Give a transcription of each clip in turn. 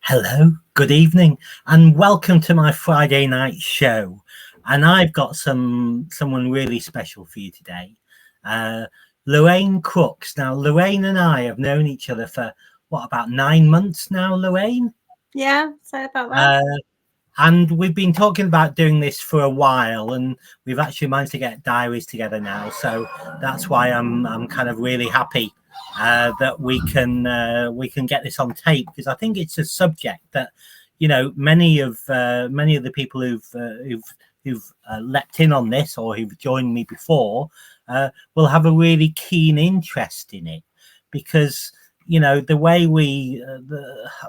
Hello, good evening, and welcome to my Friday night show. And I've got someone really special for you today, Lorraine Crooks. Now, Lorraine and I have known each other for about 9 months now, Lorraine? Yeah, say about that. And we've been talking about doing this for a while, and we've actually managed to get diaries together now. So that's why I'm kind of really happy that we can get this on tape, because I think it's a subject that many of the people who've leapt in on this or who've joined me before will have a really keen interest in it, because the way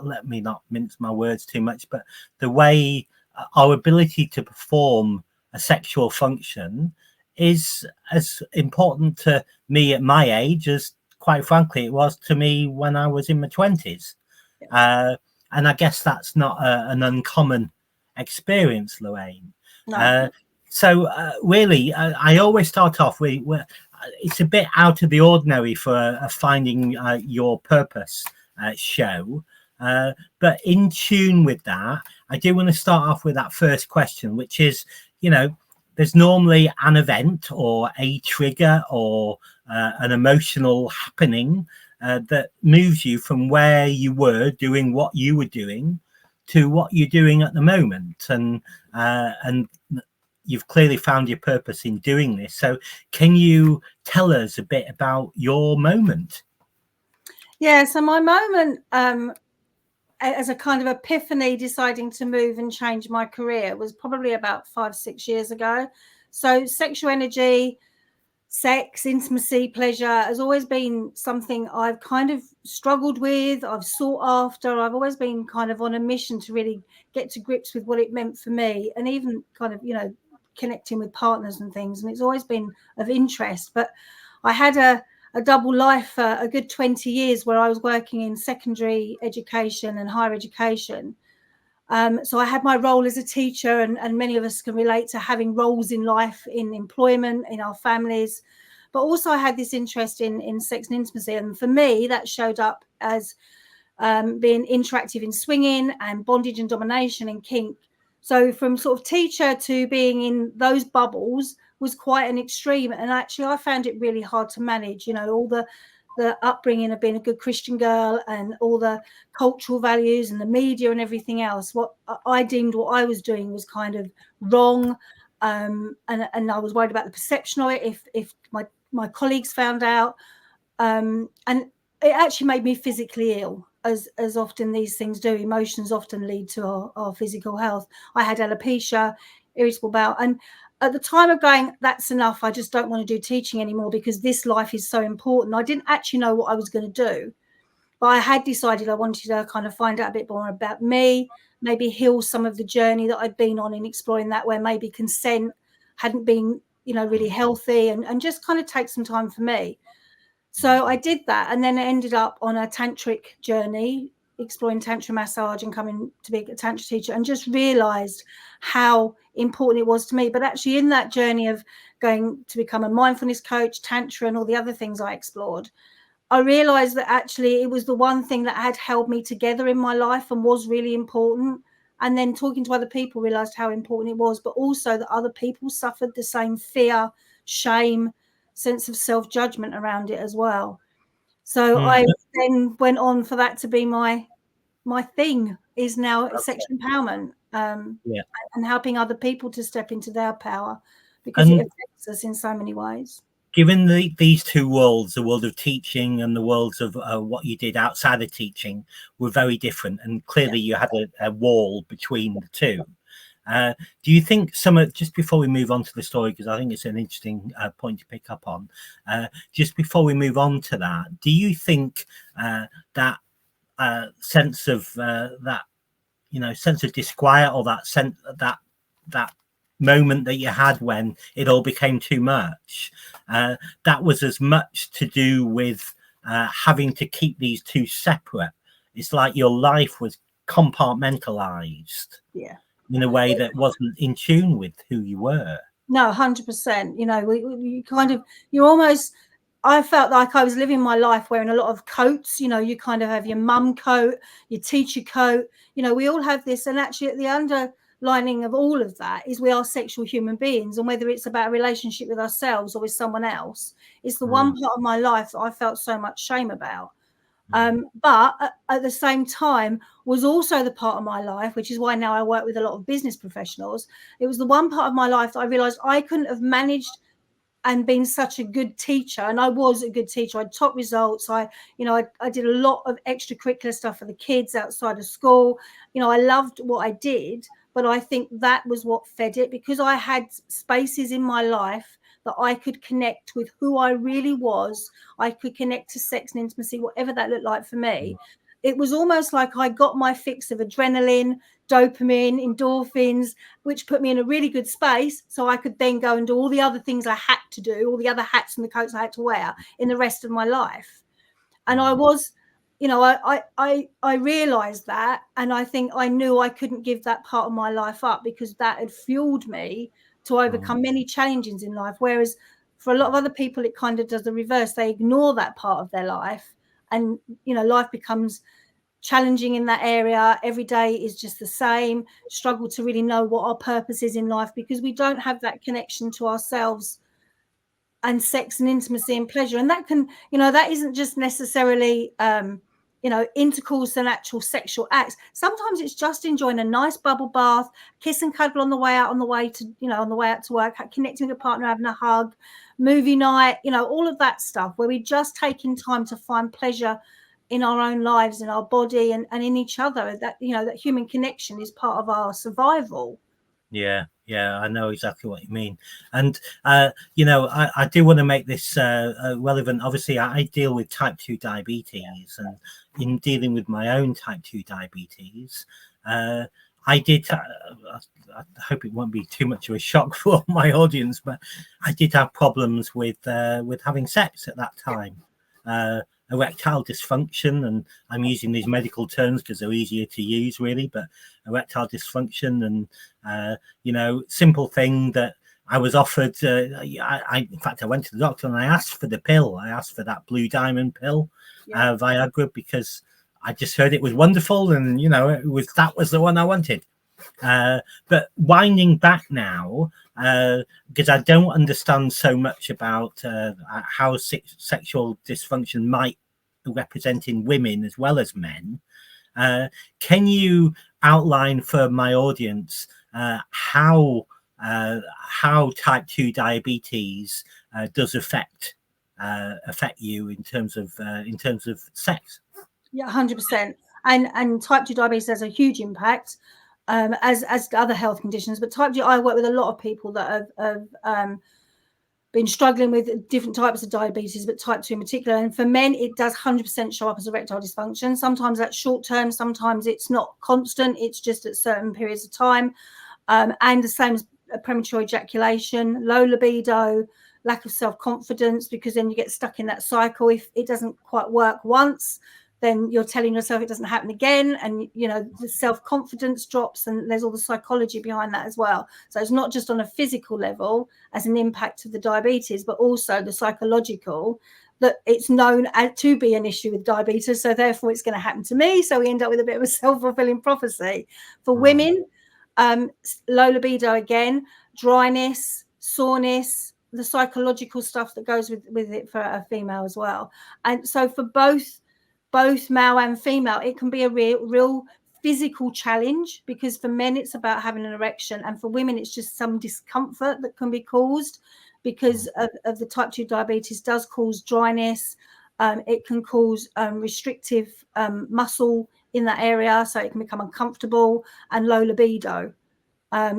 let me not mince my words too much, but the way our ability to perform a sexual function is as important to me at my age as, quite frankly, it was to me when I was in my 20s. And I guess that's not an uncommon experience, Lorraine. No. Really, I always start off with it's a bit out of the ordinary for a Finding Your Purpose show. But in tune with that, I do want to start off with that first question, which is, there's normally an event or a trigger or an emotional happening that moves you from where you were doing what you were doing to what you're doing at the moment. And you've clearly found your purpose in doing this. So can you tell us a bit about your moment? Yeah, so my moment as a kind of epiphany, deciding to move and change my career, was probably about 5-6 years ago. So sexual energy, sex, intimacy, pleasure has always been something I've kind of struggled with. I've sought after. I've always been kind of on a mission to really get to grips with what it meant for me, and even kind of, connecting with partners and things. And it's always been of interest. But I had a double life for a good 20 years where I was working in secondary education and higher education. So I had my role as a teacher, and many of us can relate to having roles in life, in employment, in our families. But also I had this interest in sex and intimacy. And for me, that showed up as being interactive in swinging and bondage and domination and kink. So from sort of teacher to being in those bubbles was quite an extreme. And actually, I found it really hard to manage, all the upbringing of being a good Christian girl and all the cultural values and the media and everything else. What I deemed what I was doing was kind of wrong. And I was worried about the perception of it if my colleagues found out. And it actually made me physically ill, as often these things do. Emotions often lead to our physical health. I had alopecia, irritable bowel, and at the time of going, that's enough, I just don't want to do teaching anymore because this life is so important. I didn't actually know what I was going to do, but I had decided I wanted to kind of find out a bit more about me, maybe heal some of the journey that I'd been on in exploring that, where maybe consent hadn't been, really healthy, and just kind of take some time for me. So I did that, and then I ended up on a tantric journey, exploring tantra massage and coming to be a tantra teacher, and just realized how important it was to me. But actually in that journey of going to become a mindfulness coach, tantra, and all the other things I explored, I realized that actually it was the one thing that had held me together in my life and was really important. And then talking to other people, realized how important it was, but also that other people suffered the same fear, shame, sense of self-judgment around it as well. So I then went on for that to be my thing, is now sexual empowerment, and helping other people to step into their power, because it affects us in so many ways. Given these two worlds, the world of teaching and the worlds of what you did outside of teaching, were very different, and clearly you had a wall between the two. Do you think just before we move on to the story, because I think it's an interesting point to pick up on, just before we move on to that, do you think that sense of sense of disquiet, or that moment that you had when it all became too much, that was as much to do with having to keep these two separate? It's like your life was compartmentalized in a way that wasn't in tune with who you were. No, 100%. You kind of, you're almost, I felt like I was living my life wearing a lot of coats. You know, you kind of have your mum coat, your teacher coat. You know, we all have this. And actually at the underlining of all of that is we are sexual human beings. And whether it's about a relationship with ourselves or with someone else, it's the one part of my life that I felt so much shame about. But at the same time was also the part of my life, which is why now I work with a lot of business professionals. It was the one part of my life that I realized I couldn't have managed and been such a good teacher. And I was a good teacher. I had top results. I did a lot of extracurricular stuff for the kids outside of school. You know, I loved what I did, but I think that was what fed it, because I had spaces in my life that I could connect with who I really was. I could connect to sex and intimacy, whatever that looked like for me. It was almost like I got my fix of adrenaline, dopamine, endorphins, which put me in a really good space. So I could then go and do all the other things I had to do, all the other hats and the coats I had to wear in the rest of my life. And I was, you know, I realized that. And I think I knew I couldn't give that part of my life up, because that had fueled me to overcome many challenges in life. Whereas for a lot of other people, it kind of does the reverse. They ignore that part of their life. And, you know, life becomes challenging in that area. Every day is just the same. Struggle to really know what our purpose is in life, because we don't have that connection to ourselves and sex and intimacy and pleasure. And that can, you know, that isn't just necessarily you know, intercourse and actual sexual acts. Sometimes it's just enjoying a nice bubble bath, kiss and cuddle on the way out, on the way to, you know, on the way out to work, connecting with a partner, having a hug, movie night, you know, all of that stuff, where we just taking time to find pleasure in our own lives, in our body, and in each other. That, you know, that human connection is part of our survival. Yeah, I know exactly what you mean. And you know, I do want to make this relevant. Obviously, I deal with type 2 diabetes, and in dealing with my own type 2 diabetes, I did, I hope it won't be too much of a shock for my audience, but I did have problems with having sex at that time. Erectile dysfunction, and I'm using these medical terms because they're easier to use, really, but erectile dysfunction, and you know, simple thing that I was offered. In fact, I went to the doctor and I asked for the pill. I asked for that Blue Diamond pill, Viagra, because I just heard it was wonderful, and you know, that was the one I wanted. But winding back now, because I don't understand so much about how sexual dysfunction might represent in women as well as men, can you outline for my audience how type 2 diabetes does affect you in terms of sex? Yeah, 100%. And type 2 diabetes has a huge impact, as other health conditions. But type 2, I work with a lot of people that have been struggling with different types of diabetes, but type 2 in particular. And for men, it does 100% show up as erectile dysfunction. Sometimes that's short term, sometimes it's not constant, it's just at certain periods of time. And the same as premature ejaculation, low libido, lack of self-confidence, because then you get stuck in that cycle. If it doesn't quite work once, then you're telling yourself it doesn't happen again, and you know, the self-confidence drops, and there's all the psychology behind that as well. So it's not just on a physical level as an impact of the diabetes, but also the psychological, that it's known to be an issue with diabetes, so therefore it's going to happen to me. So we end up with a bit of a self-fulfilling prophecy. For women, low libido again, dryness, soreness, the psychological stuff that goes with it for a female as well. And so for both male and female, it can be a real physical challenge, because for men it's about having an erection, and for women it's just some discomfort that can be caused because of the type 2 diabetes does cause dryness. It can cause restrictive muscle in that area, so it can become uncomfortable, and low libido.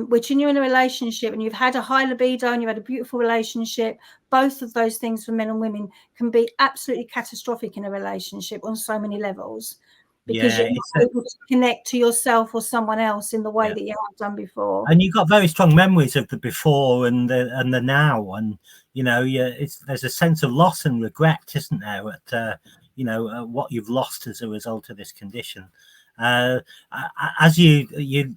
Which, when you're in a relationship and you've had a high libido and you've had a beautiful relationship, both of those things for men and women can be absolutely catastrophic in a relationship on so many levels, because you're not able to connect to yourself or someone else in the way that you have done before. And you've got very strong memories of the before and the now, and you know, there's a sense of loss and regret, isn't there, at what you've lost as a result of this condition. As you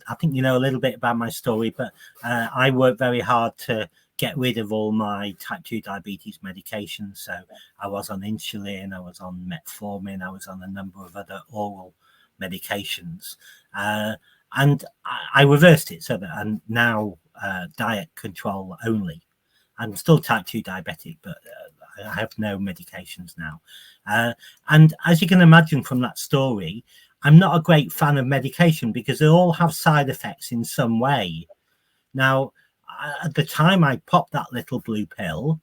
I think you know a little bit about my story, but I work very hard to get rid of all my type 2 diabetes medications. So I was on insulin, I was on metformin, I was on a number of other oral medications. And I reversed it so that I'm now diet control only. I'm still type 2 diabetic, but I have no medications now. And as you can imagine from that story, I'm not a great fan of medication because they all have side effects in some way. Now, at the time I popped that little blue pill,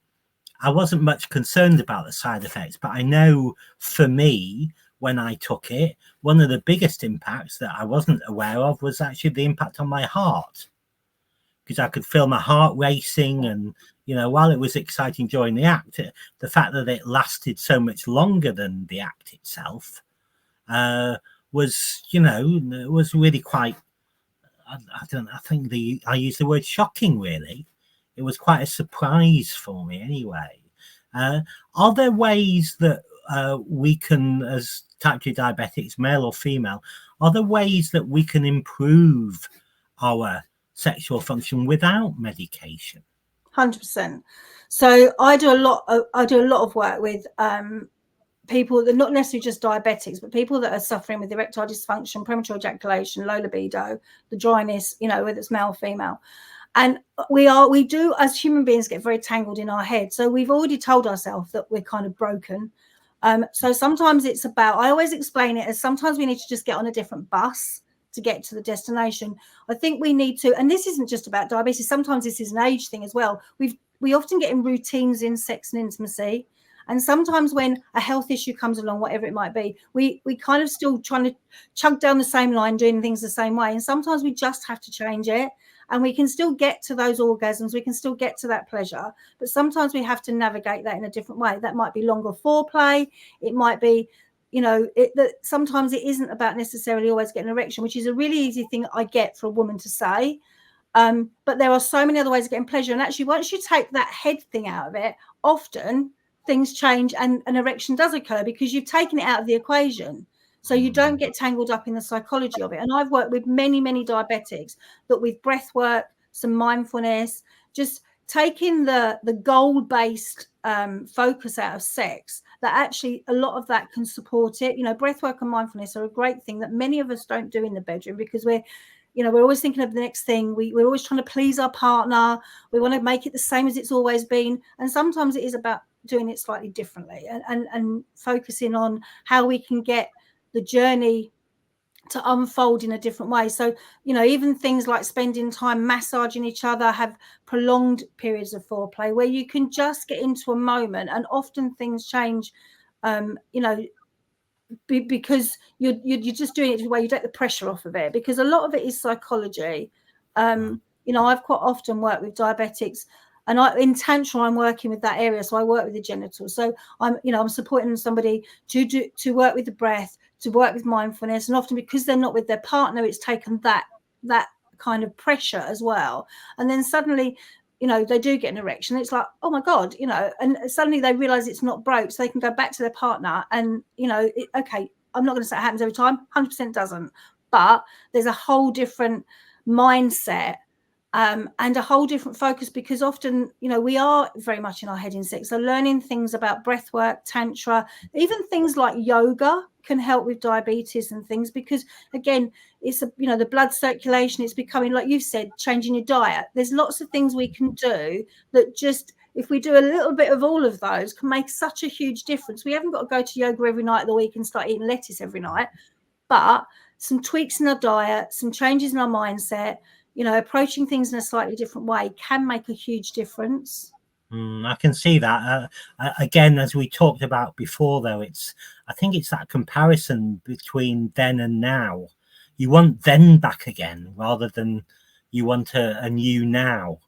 I wasn't much concerned about the side effects, but I know for me, when I took it, one of the biggest impacts that I wasn't aware of was actually the impact on my heart, because I could feel my heart racing. And, you know, while it was exciting during the act, the fact that it lasted so much longer than the act itself was, you know, was really quite, I think I use the word shocking, really. It was quite a surprise for me anyway. Are there ways that we can, as type 2 diabetics, male or female, are there ways that we can improve our sexual function without medication? 100%. So I do a lot of work with people that are not necessarily just diabetics, but people that are suffering with erectile dysfunction, premature ejaculation, low libido, the dryness, you know, whether it's male or female. And we do as human beings get very tangled in our head. So we've already told ourselves that we're kind of broken. So sometimes it's about, I always explain it as sometimes we need to just get on a different bus to get to the destination. I think we need to, and this isn't just about diabetes, sometimes this is an age thing as well. We often get in routines in sex and intimacy. And sometimes when a health issue comes along, whatever it might be, we kind of still trying to chug down the same line, doing things the same way. And sometimes we just have to change it. And we can still get to those orgasms. We can still get to that pleasure. But sometimes we have to navigate that in a different way. That might be longer foreplay. It might be, you know, that sometimes it isn't about necessarily always getting an erection, which is a really easy thing I get for a woman to say. But there are so many other ways of getting pleasure. And actually, once you take that head thing out of it, often things change and an erection does occur because you've taken it out of the equation. So you don't get tangled up in the psychology of it. And I've worked with many, many diabetics that with breath work, some mindfulness, just taking the goal-based focus out of sex, that actually a lot of that can support it. You know, breath work and mindfulness are a great thing that many of us don't do in the bedroom because we're always thinking of the next thing. We're always trying to please our partner. We want to make it the same as it's always been. And sometimes it is about doing it slightly differently and focusing on how we can get the journey to unfold in a different way. So, you know, even things like spending time massaging each other, have prolonged periods of foreplay where you can just get into a moment, and often things change, you know, because you're just doing it the way you take the pressure off of it, because a lot of it is psychology. You know, I've quite often worked with diabetics, and in tantra I'm working with that area, so I work with the genitals. So I'm supporting somebody to work with the breath, to work with mindfulness, and often because they're not with their partner, it's taken that kind of pressure as well. And then suddenly, you know, they do get an erection. It's like, oh my God, you know, and suddenly they realize it's not broke, so they can go back to their partner and, you know, okay, I'm not going to say it happens every time, 100% doesn't, but there's a whole different mindset and a whole different focus, because often, you know, we are very much in our head in sex. So learning things about breath work, tantra, even things like yoga can help with diabetes and things, because again, it's the blood circulation, it's becoming, like you've said, changing your diet. There's lots of things we can do that just, if we do a little bit of all of those, can make such a huge difference. We haven't got to go to yoga every night of the week and start eating lettuce every night, but some tweaks in our diet, some changes in our mindset, you know, approaching things in a slightly different way can make a huge difference. I can see that. Again, as we talked about before, though, I think it's that comparison between then and now. You want then back again rather than you want a new now.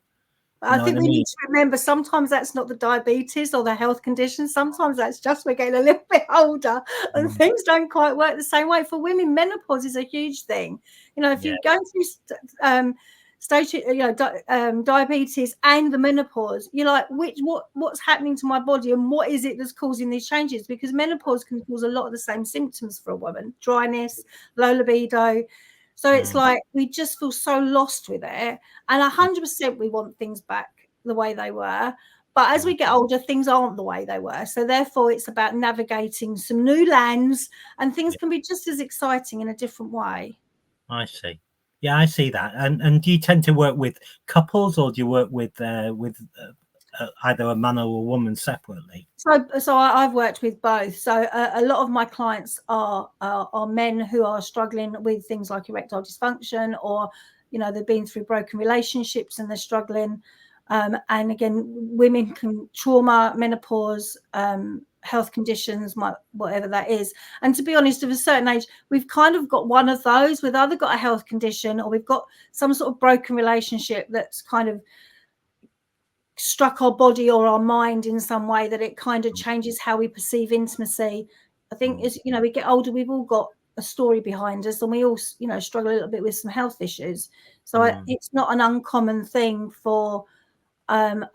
I think we need to remember sometimes that's not the diabetes or the health condition. Sometimes that's just we're getting a little bit older and things don't quite work the same way. For women, menopause is a huge thing. You know, if you're going through stage, diabetes and the menopause, you're like, what's happening to my body and what is it that's causing these changes? Because menopause can cause a lot of the same symptoms for a woman: dryness, low libido. So it's like we just feel so lost with it, and 100% we want things back the way they were. But as we get older, things aren't the way they were. So therefore, it's about navigating some new lands, and things can be just as exciting in a different way. I see. Yeah, I see that. And do you tend to work with couples, or do you work with either a man or a woman separately? So I've worked with both. So a lot of my clients are men who are struggling with things like erectile dysfunction, or they've been through broken relationships and they're struggling. And again, women can trauma, menopause, health conditions, whatever that is. And to be honest, of a certain age, we've kind of got one of those. We've either got a health condition or we've got some sort of broken relationship that's kind of struck our body or our mind in some way that it kind of changes how we perceive intimacy. I think as we get older, we've all got a story behind us, and we all struggle a little bit with some health issues. So it's not an uncommon thing for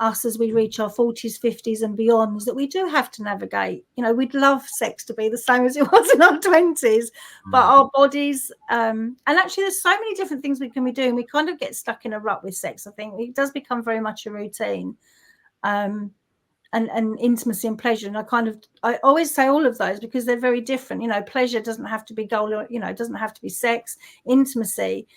us as we reach our 40s, 50s and beyond, that we do have to navigate. We'd love sex to be the same as it was in our 20s, but our bodies and actually there's so many different things we can be doing. We kind of get stuck in a rut with sex. I think it does become very much a routine, and intimacy and pleasure. And I always say all of those because they're very different. Pleasure doesn't have to be goal, or it doesn't have to be sex. Intimacy,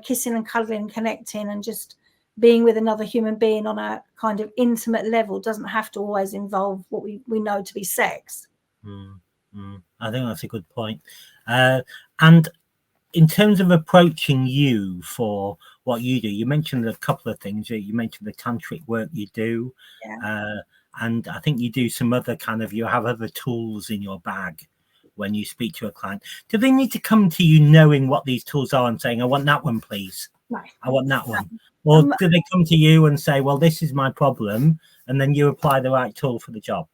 kissing and cuddling and connecting and just being with another human being on a kind of intimate level doesn't have to always involve what we know to be sex. I think that's a good point. And in terms of approaching you for what you do, you mentioned a couple of things. You mentioned the tantric work you do, and I think you do some other you have other tools in your bag when you speak to a client. Do they need to come to you knowing what these tools are and saying, I want that one, please? No. I want that one. Or do they come to you and say, well, this is my problem, and then you apply the right tool for the job?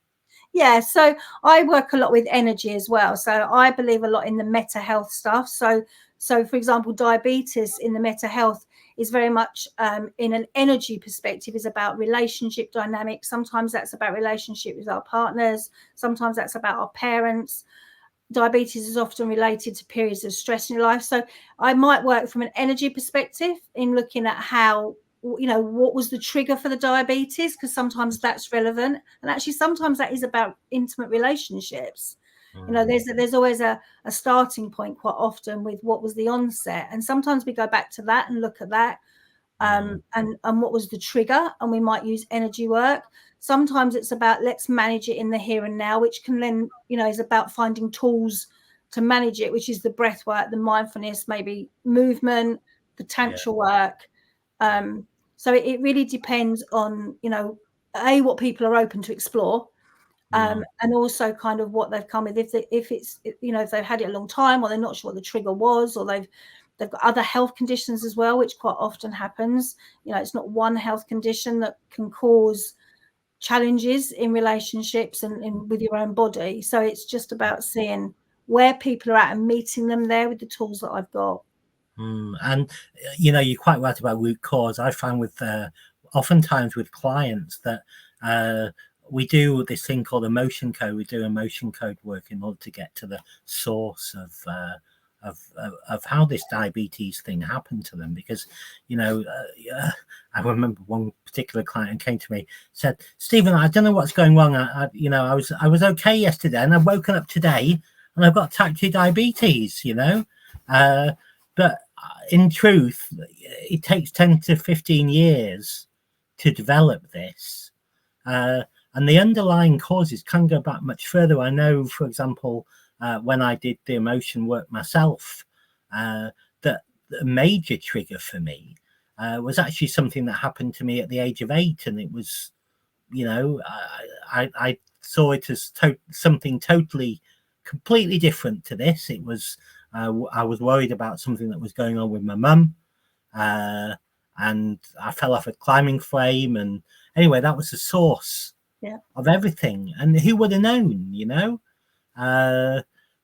Yeah, so I work a lot with energy as well. So I believe a lot in the meta health stuff. So for example, diabetes in the meta health is very much in an energy perspective, is about relationship dynamics. Sometimes that's about relationship with our partners. Sometimes that's about our parents. Diabetes is often related to periods of stress in your life. So I might work from an energy perspective in looking at how, what was the trigger for the diabetes, because sometimes that's relevant. And actually, sometimes that is about intimate relationships. There's always a starting point quite often with what was the onset. And sometimes we go back to that and look at that. And what was the trigger, and we might use energy work. Sometimes it's about let's manage it in the here and now, which can then is about finding tools to manage it, which is the breath work, the mindfulness, maybe movement, the tantra work. So it really depends on what people are open to explore, and also kind of what they've come with. If they've had it a long time, or they're not sure what the trigger was, or they've got other health conditions as well, which quite often happens. It's not one health condition that can cause challenges in relationships and with your own body. So it's just about seeing where people are at and meeting them there with the tools that I've got. And you're quite right about root cause. I find with oftentimes with clients that we do this thing called emotion code. We do emotion code work in order to get to the source of how this diabetes thing happened to them, because I remember one particular client came to me, said, Stephen, I don't know what's going wrong. I was okay yesterday, and I've woken up today and I've got type 2 diabetes, but in truth it takes 10 to 15 years to develop this, and the underlying causes can go back much further. I know, for example, when I did the emotion work myself, that the major trigger for me was actually something that happened to me at the age of 8, and it was, I saw it as something completely different to this. It was I was worried about something that was going on with my mum, and I fell off a climbing frame, and anyway, that was the source of everything. And who would have known,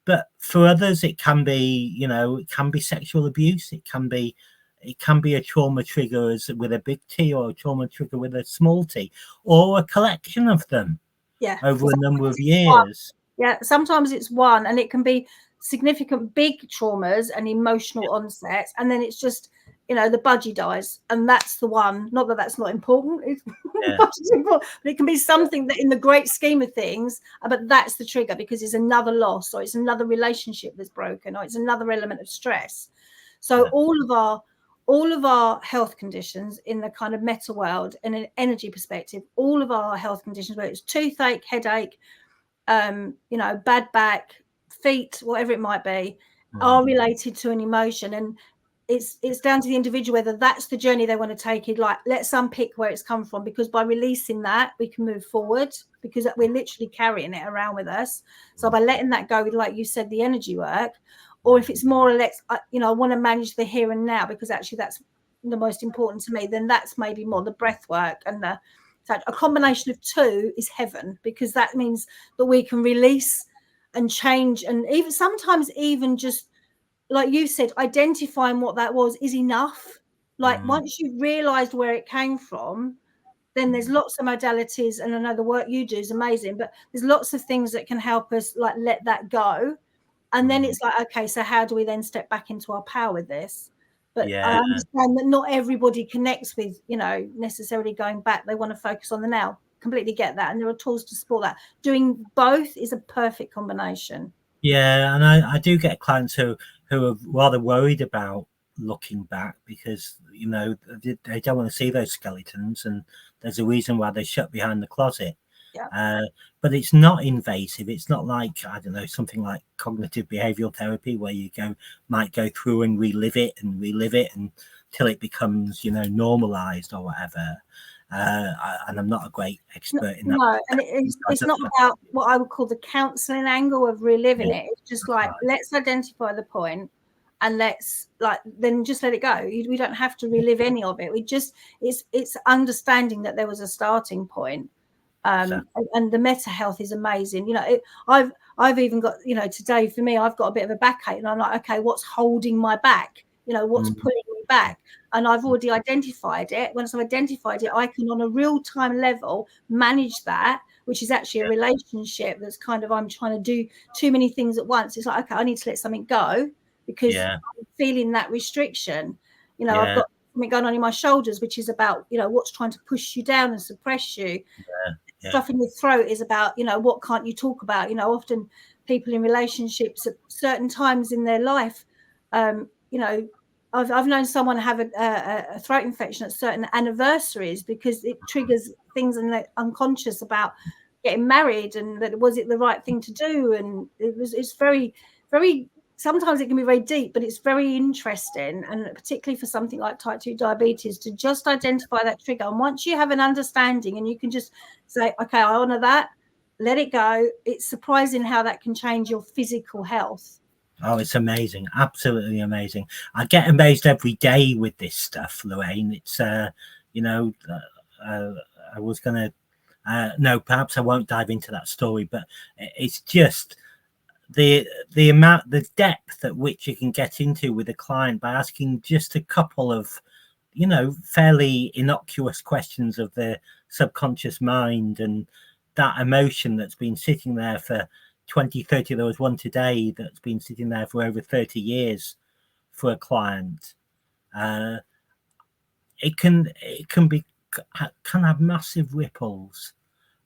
but for others it can be, it can be sexual abuse, it can be a trauma trigger with a big T, or a trauma trigger with a small t, or a collection of them over a number of years. Sometimes it's one, and it can be significant big traumas and emotional onsets, and then it's just you know, the budgie dies, and that's the one. Not that that's not important, it's not as important, but it can be something that in the great scheme of things, but that's the trigger, because it's another loss, or it's another relationship that's broken, or it's another element of stress. So all of our health conditions in the kind of meta world and an energy perspective, all of our health conditions, whether it's toothache, headache, you know, bad back, feet, whatever it might be, are related to an emotion. And it's down to the individual whether that's the journey they want to take. It, like, let's unpick where it's come from, because by releasing that we can move forward, because we're literally carrying it around with us. So by letting that go with, like you said, the energy work, or if it's more or less, you know, I want to manage the here and now, because actually that's the most important to me, then that's maybe more the breath work. And so a combination of two is heaven, because that means that we can release and change, and even sometimes even just, like you said, identifying what that was is enough. Like once you've realized where it came from, then there's lots of modalities, and I know the work you do is amazing, but there's lots of things that can help us like let that go. And then it's like, okay, so how do we then step back into our power with this? But I understand that not everybody connects with, you know, necessarily going back. They want to focus on the now. Completely get that. And there are tools to support that. Doing both is a perfect combination. Yeah, and I do get clients who are rather worried about looking back, because, you know, they don't want to see those skeletons, and there's a reason why they shut behind the closet. Yeah. But it's not invasive. It's not like, I don't know, something like cognitive behavioral therapy, where you might go through and relive it until it becomes, you know, normalized or whatever. And I'm not a great expert in that. No, and it's not about what I would call the counselling angle of reliving it. It's just like, let's identify the point, and let's then just let it go. We don't have to relive any of it. We just, it's understanding that there was a starting point. And the meta health is amazing. You know, I've even got, you know, today for me, I've got a bit of a backache, and I'm like, okay, what's holding my back? You know, what's pulling me back? And I've already identified it. Once I've identified it, I can, on a real-time level, manage that, which is actually a relationship that's kind of, I'm trying to do too many things at once. It's like, okay, I need to let something go, because I'm feeling that restriction. You know, I've got something going on in my shoulders, which is about, you know, what's trying to push you down and suppress you. Stuff in your throat is about, you know, what can't you talk about? You know, often people in relationships at certain times in their life, you know, I've known someone have a throat infection at certain anniversaries, because it triggers things in the unconscious about getting married, and that was it the right thing to do? And it's very, very, sometimes it can be very deep, but it's very interesting, and particularly for something like type 2 diabetes, to just identify that trigger. And once you have an understanding, and you can just say, okay, I honor that, let it go, it's surprising how that can change your physical health. Oh, it's amazing. Absolutely amazing. I get amazed every day with this stuff, Lorraine. It's, you know, I was going to, no, perhaps I won't dive into that story, but it's just the amount, the depth at which you can get into with a client by asking just a couple of, you know, fairly innocuous questions of the subconscious mind, and that emotion that's been sitting there for 20, 30, there was one today that's been sitting there for over 30 years for a client. It can have massive ripples,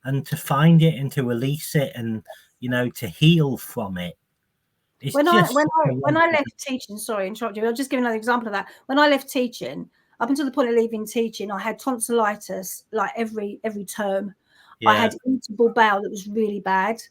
and to find it and to release it, and, you know, to heal from it. When I left teaching, sorry, interrupt you, I'll just give another example of that. When I left teaching, up until the point of leaving teaching, I had tonsillitis like every term. I had irritable bowel that was really bad,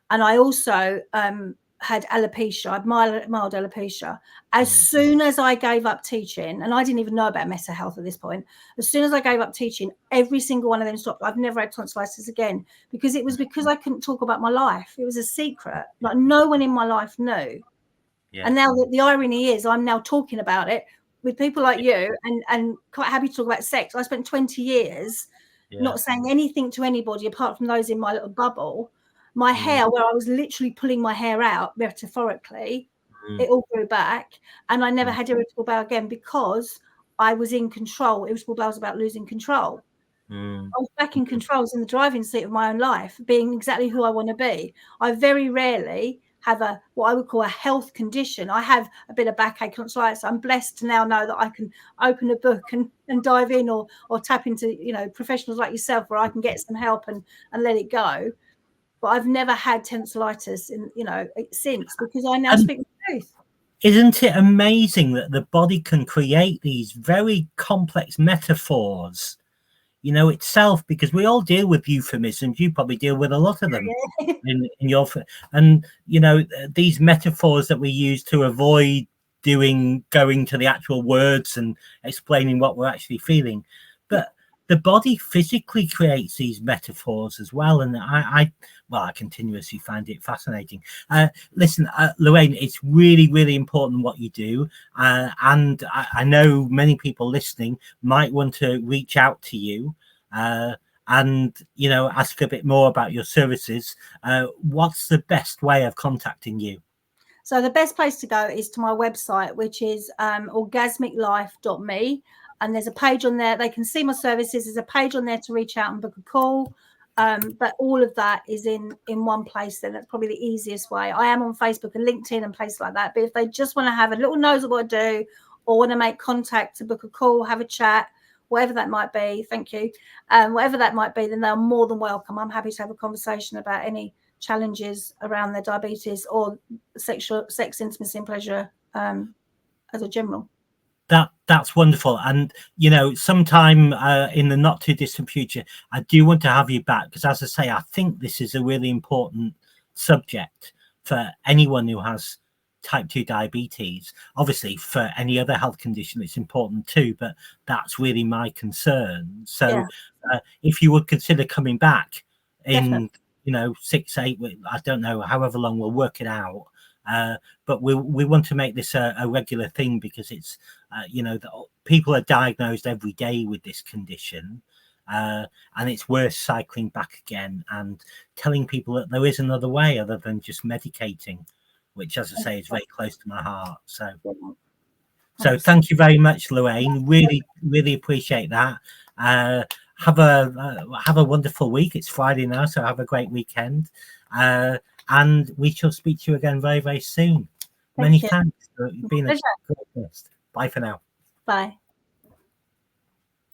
and I also had alopecia. I had mild alopecia. As soon as I gave up teaching, and I didn't even know about mental health at this point, as soon as I gave up teaching, every single one of them stopped. I've never had tonsillitis again, because it was because I couldn't talk about my life. It was a secret. Like, no one in my life knew. And now the irony is, I'm now talking about it with people like you, and quite happy to talk about sex. I spent 20 years not saying anything to anybody apart from those in my little bubble. My hair, where I was literally pulling my hair out metaphorically, it all grew back, and I never had irritable bowel again, because I was in control. Irritable bowel was about losing control. I was back in control. I was in the driving seat of my own life, being exactly who I want to be. I very rarely have what I would call a health condition. I have a bit of backache and tonsillitis. I'm blessed to now know that I can open a book and dive in, or tap into, you know, professionals like yourself, where I can get some help and let it go. But I've never had tonsillitis since, because I now speak the truth. Isn't it amazing that the body can create these very complex metaphors, you know, itself? Because we all deal with euphemisms. You probably deal with a lot of them in your, and you know, these metaphors that we use to avoid going to the actual words and explaining what we're actually feeling. But the body physically creates these metaphors as well, and I continuously find it fascinating. Listen, Lorraine, it's really, really important what you do, and I know many people listening might want to reach out to you and, you know, ask a bit more about your services. What's the best way of contacting you? So the best place to go is to my website, which is orgasmiclife.me. And there's a page on there. They can see my services. There's a page on there to reach out and book a call. But all of that is in one place. Then that's probably the easiest way. I am on Facebook and LinkedIn and places like that. But if they just want to have a little nose of what I do, or want to make contact to book a call, have a chat, whatever that might be, thank you. Whatever that might be, then they're more than welcome. I'm happy to have a conversation about any challenges around their diabetes or sex, intimacy and pleasure as a general. That's wonderful. And you know, sometime in the not too distant future, I do want to have you back, because as I say, I think this is a really important subject for anyone who has type 2 diabetes. Obviously for any other health condition it's important too, but that's really my concern. So if you would consider coming back in Definitely. You know, 6, 8, I don't know, however long, we'll work it out. But we want to make this a regular thing, because it's you know, people are diagnosed every day with this condition, and it's worth cycling back again and telling people that there is another way other than just medicating, which, as I say, is very close to my heart. So thank you very much, Lorraine. Really appreciate that. Have a wonderful week. It's Friday now, so have a great weekend. And we shall speak to you again very, very soon. Many thanks. It's been a great guest. Bye for now. Bye.